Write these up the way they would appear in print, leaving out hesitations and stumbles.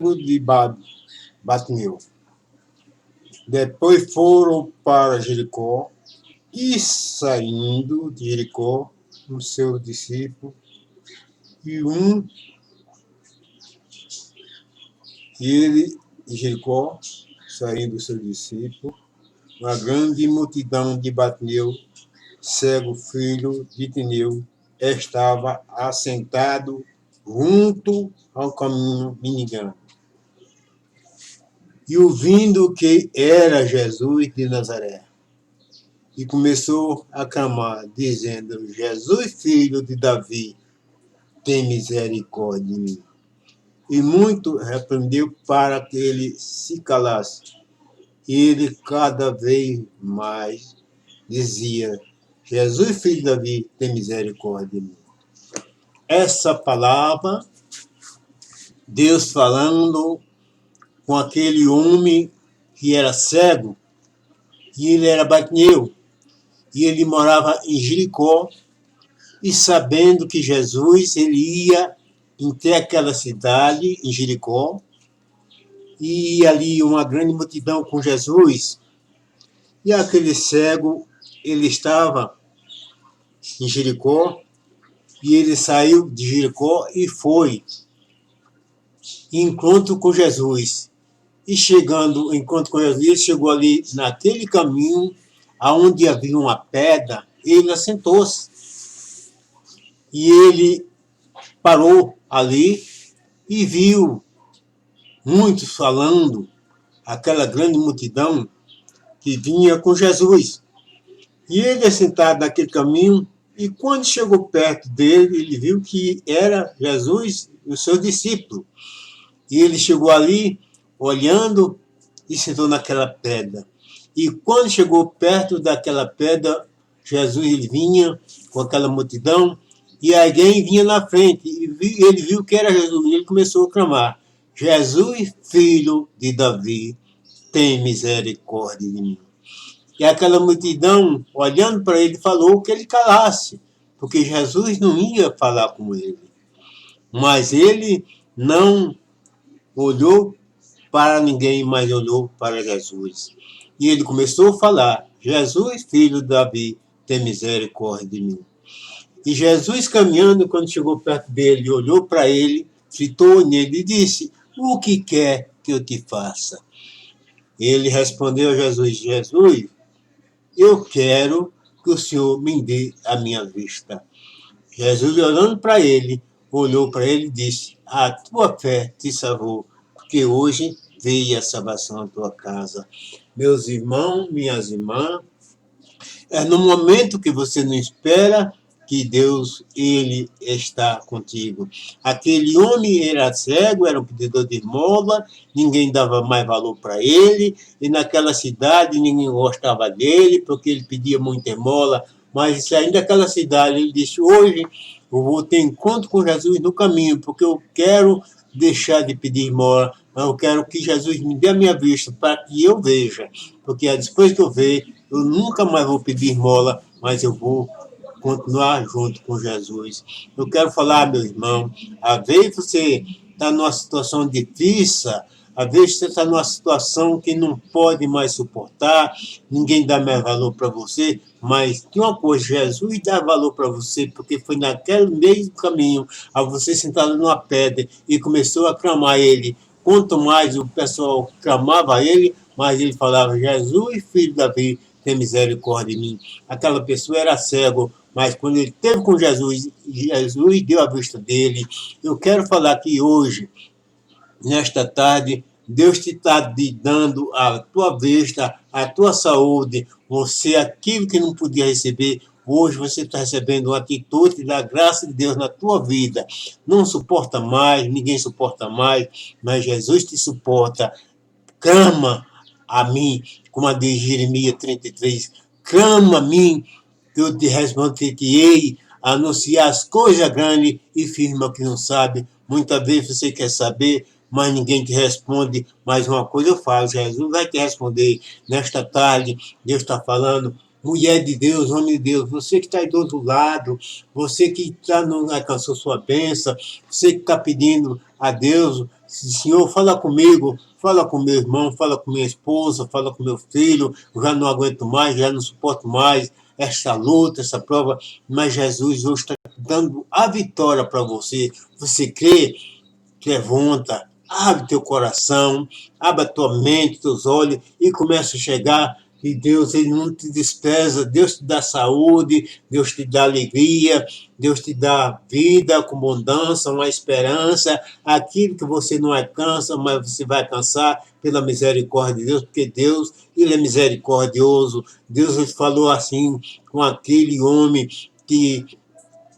de Batmeu. Depois foram para Jericó, e saindo de Jericó, os seus discípulos, e ele de Jericó, saindo dos seus discípulos, uma grande multidão de Batmeu, cego filho de Tineu, estava assentado junto ao caminho mendigando. E ouvindo que era Jesus de Nazaré, e começou a clamar, dizendo: Jesus, filho de Davi, tem misericórdia de mim. E muito repreendeu para que ele se calasse. E ele cada vez mais dizia: Jesus, filho de Davi, tem misericórdia de mim. Essa palavra, Deus falando com aquele homem que era cego, e ele era Batmeu, e ele morava em Jericó, e sabendo que Jesus ele ia até aquela cidade, em Jericó, e ali uma grande multidão com Jesus, e aquele cego, ele estava em Jericó, e ele saiu de Jericó e foi em encontro com Jesus. E chegando em encontro com Jesus, ele chegou ali naquele caminho, aonde havia uma pedra, ele assentou-se. E ele parou ali e viu muitos falando, aquela grande multidão que vinha com Jesus. E ele é sentado naquele caminho, e quando chegou perto dele, ele viu que era Jesus e o seu discípulo. E ele chegou ali, olhando, e sentou naquela pedra. E quando chegou perto daquela pedra, Jesus ele vinha com aquela multidão, e alguém vinha na frente, e ele viu que era Jesus, e ele começou a clamar: Jesus, filho de Davi, tem misericórdia de mim. E aquela multidão, olhando para ele, falou que ele calasse, porque Jesus não ia falar com ele. Mas ele não olhou para ninguém, mas olhou para Jesus. E ele começou a falar: Jesus, filho de Davi, tem misericórdia de mim. E Jesus, caminhando, quando chegou perto dele, olhou para ele, fitou nele e disse: o que quer que eu te faça? Ele respondeu a Jesus: Jesus, eu quero que o Senhor me dê a minha vista. Jesus, olhando para ele, olhou para ele e disse: a tua fé te salvou, porque hoje veio a salvação à tua casa. Meus irmãos, minhas irmãs, é no momento que você não espera que Deus ele está contigo. Aquele homem era cego, era um pedidor de esmola, ninguém dava mais valor para ele, e naquela cidade ninguém gostava dele, porque ele pedia muita esmola, mas saindo daquela cidade, ele disse: hoje eu vou ter encontro com Jesus no caminho, porque eu quero deixar de pedir esmola, mas eu quero que Jesus me dê a minha vista para que eu veja, porque depois que eu ver, eu nunca mais vou pedir esmola, mas eu vou continuar junto com Jesus. Eu quero falar, meu irmão, às vezes você está numa situação difícil, às vezes você está numa situação que não pode mais suportar, ninguém dá mais valor para você, mas tem uma coisa: Jesus dá valor para você, porque foi naquele meio caminho, a você sentado numa pedra e começou a clamar a ele. Quanto mais o pessoal clamava a ele, mais ele falava: Jesus, filho de Davi, tem misericórdia de mim. Aquela pessoa era cego, mas quando ele esteve com Jesus, Jesus deu a vista dele. Eu quero falar que hoje, nesta tarde, Deus te está dando a tua vista, a tua saúde, você aquilo que não podia receber, hoje você está recebendo uma atitude da graça de Deus na tua vida. Não suporta mais, ninguém suporta mais, mas Jesus te suporta. Clama a mim, como a de Jeremias 33, clama a mim, que eu te responderei, anunciar as coisas grandes e firma que não sabe. Muitas vezes você quer saber, mas ninguém te responde. Mas uma coisa eu falo: Jesus vai te responder. Nesta tarde, Deus está falando: mulher de Deus, homem de Deus, você que está aí do outro lado, você que não alcançou sua bênção, você que está pedindo a Deus Senhor, fala comigo, fala com meu irmão, fala com minha esposa, fala com meu filho, eu já não aguento mais, já não suporto mais esta luta, essa prova, mas Jesus hoje está dando a vitória para você. Você crê? Levanta, abre teu coração, abre a tua mente, teus olhos e começa a chegar. E Deus, Ele não te despreza, Deus te dá saúde, Deus te dá alegria, Deus te dá vida com abundância, uma esperança, aquilo que você não alcança, mas você vai alcançar pela misericórdia de Deus, porque Deus, Ele é misericordioso. Deus ele falou assim com aquele homem que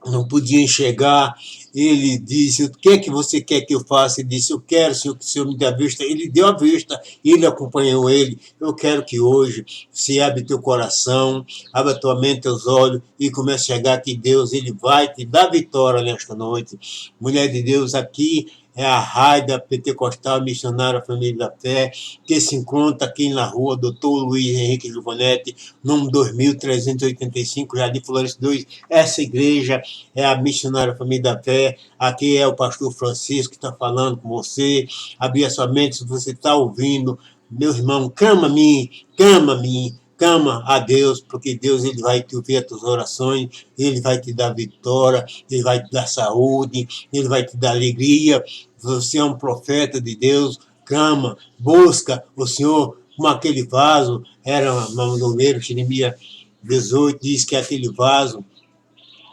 não podia enxergar. Ele disse: o que é que você quer que eu faça? Ele disse: eu quero, Senhor, que o Senhor me dê a vista. Ele deu a vista, ele acompanhou ele. Eu quero que hoje se abre teu coração, abra tua mente, teus olhos e comece a chegar que Deus ele vai te dar vitória nesta noite. Mulher de Deus, aqui é a Raida Pentecostal Missionária Família da Fé, que se encontra aqui na rua Doutor Luiz Henrique Giovanetti, número 2385, Jardim Flores 2. Essa igreja é a Missionária Família da Fé. Aqui é o pastor Francisco que está falando com você. Abrir a sua mente, se você está ouvindo, meu irmão, clama-me, clama a Deus, porque Deus ele vai te ouvir as tuas orações, ele vai te dar vitória, ele vai te dar saúde, ele vai te dar alegria. Você é um profeta de Deus, clama, busca o Senhor, como aquele vaso, era Manuel Jeremias 18, diz que aquele vaso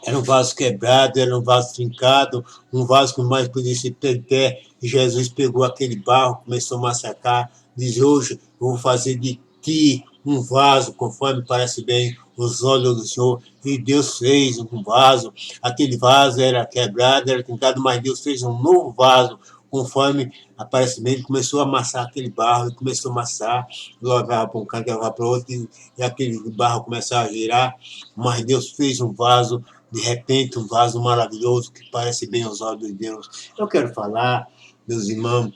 era um vaso quebrado, era um vaso trincado, um vaso que mais podia se ter de pé. E Jesus pegou aquele barro, começou a massacrar, diz: hoje eu vou fazer de ti um vaso, conforme parece bem os olhos do Senhor. E Deus fez um vaso. Aquele vaso era quebrado, era trincado, mas Deus fez um novo vaso, conforme aparece bem. Ele começou a amassar aquele barro, ele começou a amassar, levava para um canto, levava para outro, e aquele barro começava a girar. Mas Deus fez um vaso, de repente, um vaso maravilhoso que parece bem aos olhos de Deus. Eu quero falar, meus irmãos,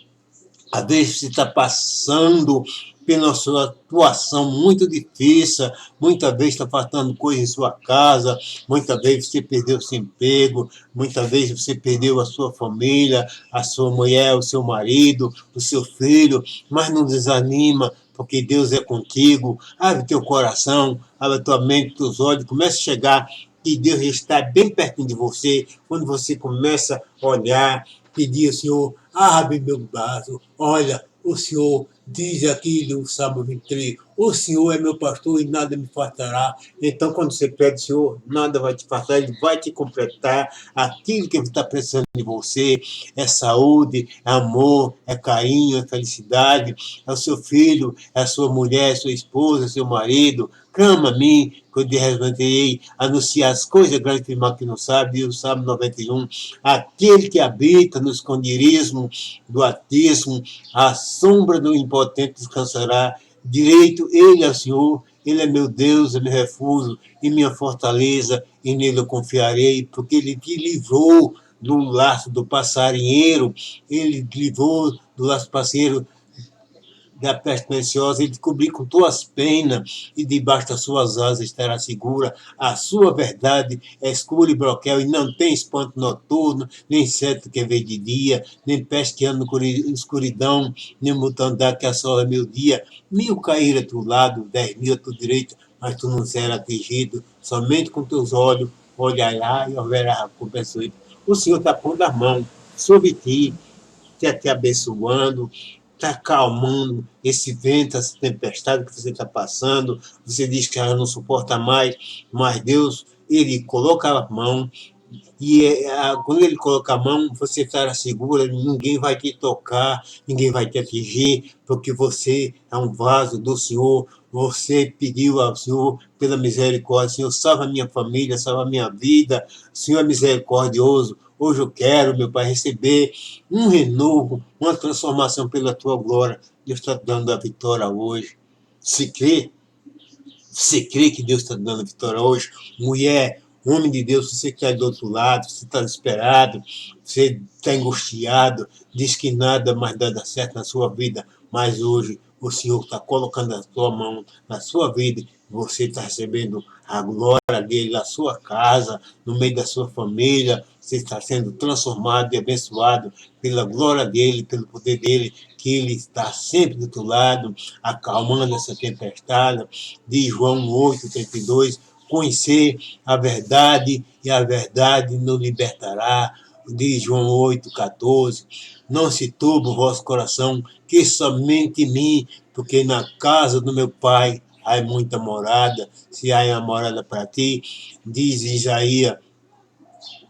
às vezes você está passando pela sua situação muito difícil, muitas vezes está faltando coisa em sua casa, muitas vezes você perdeu seu emprego, muitas vezes você perdeu a sua família, a sua mulher, o seu marido, o seu filho, mas não desanima, porque Deus é contigo. Abre teu coração, abre tua mente, teus olhos, comece a chegar que Deus está bem pertinho de você, quando você começa a olhar, pedir ao Senhor: abre meu braço, olha, o Senhor diz aqui no Salmo 23, o Senhor é meu pastor e nada me faltará. Então, quando você pede, Senhor, nada vai te faltar, Ele vai te completar aquilo que Ele está precisando de você. É saúde, é amor, é carinho, é felicidade, é o seu filho, é a sua mulher, é a sua esposa, é seu marido. Clama a mim, que eu te responderei, anunciar as coisas grandes que o mal que não sabe, diz o Salmo 91. Aquele que habita no esconderijo do Altíssimo, a sombra do impotente descansará. Direito ele é o Senhor, ele é meu Deus, é meu refúgio e minha fortaleza, e nele eu confiarei, porque ele te livrou do laço do passarinheiro, ele te livrou do laço do passarinheiro, da peste preciosa, ele te cobrir com tuas penas, e debaixo das suas asas estará segura. A sua verdade é escura e broquel, e não tem espanto noturno, nem certo que vem de dia, nem peste que anda na escuridão, nem mortandade que assola meu dia. 1000 caíram a teu lado, 10.000 a tua direita, mas tu não será atingido. Somente com teus olhos olhará e haverá recompensa. O Senhor está pondo a mão sobre ti, está te abençoando, está acalmando esse vento, essa tempestade que você está passando. Você diz que já não suporta mais, mas Deus, Ele coloca a mão, e quando Ele coloca a mão, você estará segura, ninguém vai te tocar, ninguém vai te atingir, porque você é um vaso do Senhor. Você pediu ao Senhor pela misericórdia: Senhor, salva a minha família, salva a minha vida. O Senhor é misericordioso. Hoje eu quero, meu Pai, receber um renovo, uma transformação pela tua glória. Deus está dando a vitória hoje. Se crê, você crê que Deus está dando a vitória hoje? Mulher, homem de Deus, você que está do outro lado, você está desesperado, você está angustiado, diz que nada mais dá certo na sua vida, mas hoje o Senhor está colocando a sua mão na sua vida, você está recebendo a glória dele na sua casa, no meio da sua família, você está sendo transformado e abençoado pela glória dele, pelo poder dele, que ele está sempre do teu lado, acalmando essa tempestade. De João 8:32, conhecer a verdade e a verdade nos libertará. De João 8:14, não se turbe o vosso coração, que somente em mim, porque na casa do meu pai há muita morada, se há uma morada para ti, diz Isaías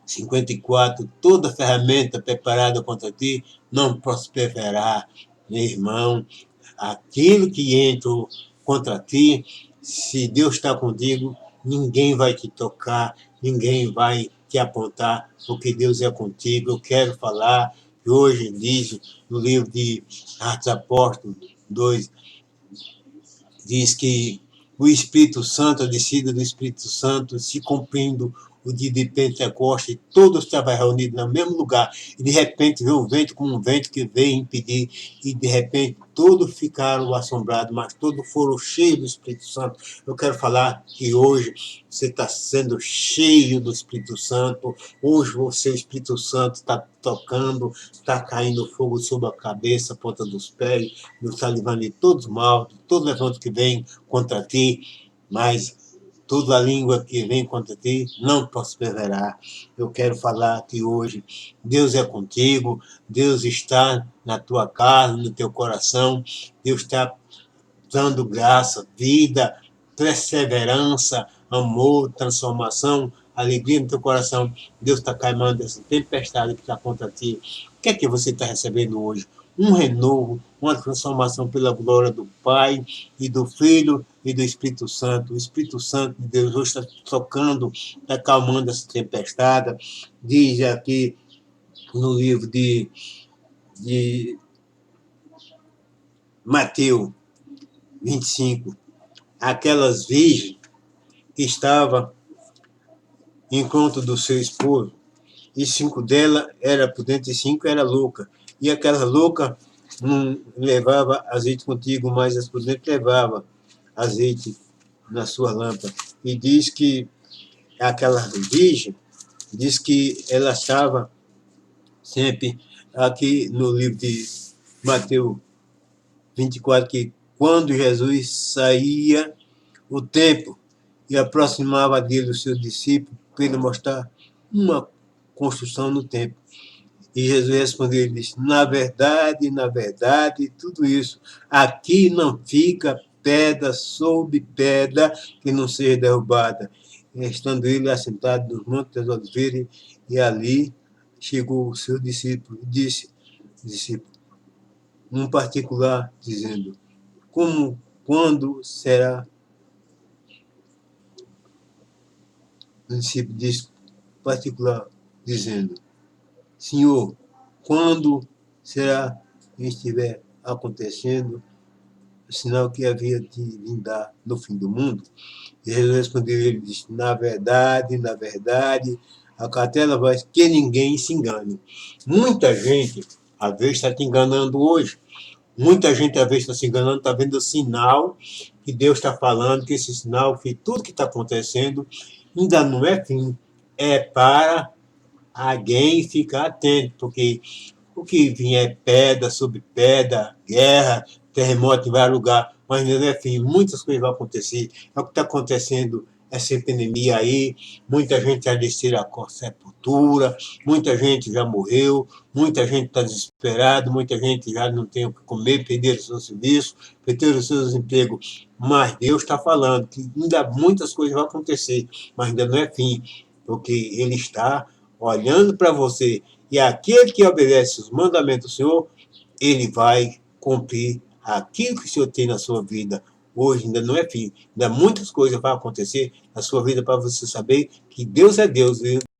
54, toda ferramenta preparada contra ti não prosperará, meu irmão. Aquilo que entra contra ti, se Deus está contigo, ninguém vai te tocar, ninguém vai te apontar, porque Deus é contigo. Eu quero falar que hoje diz no livro de Atos Apóstolos 2, diz que o Espírito Santo, a descida do Espírito Santo, se cumprindo o dia de Pentecostes, todos estavam reunidos no mesmo lugar, e de repente veio o vento como um vento que veio impedir, e de repente todos ficaram assombrados, mas todos foram cheios do Espírito Santo. Eu quero falar que hoje você está sendo cheio do Espírito Santo, hoje o seu Espírito Santo está tocando, está caindo fogo sobre a cabeça, a ponta dos pés, Deus está livrando de todos os mal, de todo levante que vem contra ti, mas toda a língua que vem contra ti não prosperará. Eu quero falar que hoje Deus é contigo, Deus está na tua casa, no teu coração, Deus está dando graça, vida, perseverança, amor, transformação, alegria no teu coração. Deus está calmando essa tempestade que está contra ti. O que é que você está recebendo hoje? Um renovo, uma transformação pela glória do Pai e do Filho e do Espírito Santo. O Espírito Santo de Deus hoje está tocando, está acalmando essa tempestade. Diz aqui no livro de Mateus 25, aquelas virgens que estavam em encontro do seu esposo, e 5 delas era prudente e 5 era louca. E aquela louca não levava azeite contigo, mas as prudentes levavam azeite na sua lâmpada. E diz que aquela virgem, diz que ela estava sempre aqui no livro de Mateus 24, que quando Jesus saía o templo e aproximava dele os seus discípulos para ele mostrar uma construção no templo. E Jesus respondeu e disse: na verdade, tudo isso, aqui não fica pedra sobre pedra que não seja derrubada. Estando ele assentado nos Montes das Oliveiras, e ali chegou o seu discípulo e disse, discípulo, um particular, dizendo: quando será? O discípulo disse particular, dizendo: Senhor, quando será que estiver acontecendo o sinal que havia de vindar no fim do mundo? E Jesus respondeu, ele disse: na verdade, a cartela vai que ninguém se engane. Muita gente, às vezes, está te enganando hoje. Muita gente, às vezes, está se enganando, está vendo o sinal que Deus está falando, que esse sinal, que tudo que está acontecendo, ainda não é fim. É para alguém ficar atento, porque o que vier é pedra sobre pedra, guerra, terremoto em vários lugares, mas não é fim, muitas coisas vão acontecer. É o que está acontecendo, essa epidemia aí, muita gente já desceu a sepultura, muita gente já morreu, muita gente está desesperada, muita gente já não tem o que comer, perderam o seu serviço, perderam os seus empregos. Mas Deus está falando que ainda muitas coisas vão acontecer, mas ainda não é fim, porque Ele está olhando para você, e aquele que obedece os mandamentos do Senhor, ele vai cumprir aquilo que o Senhor tem na sua vida. Hoje ainda não é fim, ainda muitas coisas vão acontecer na sua vida para você saber que Deus é Deus,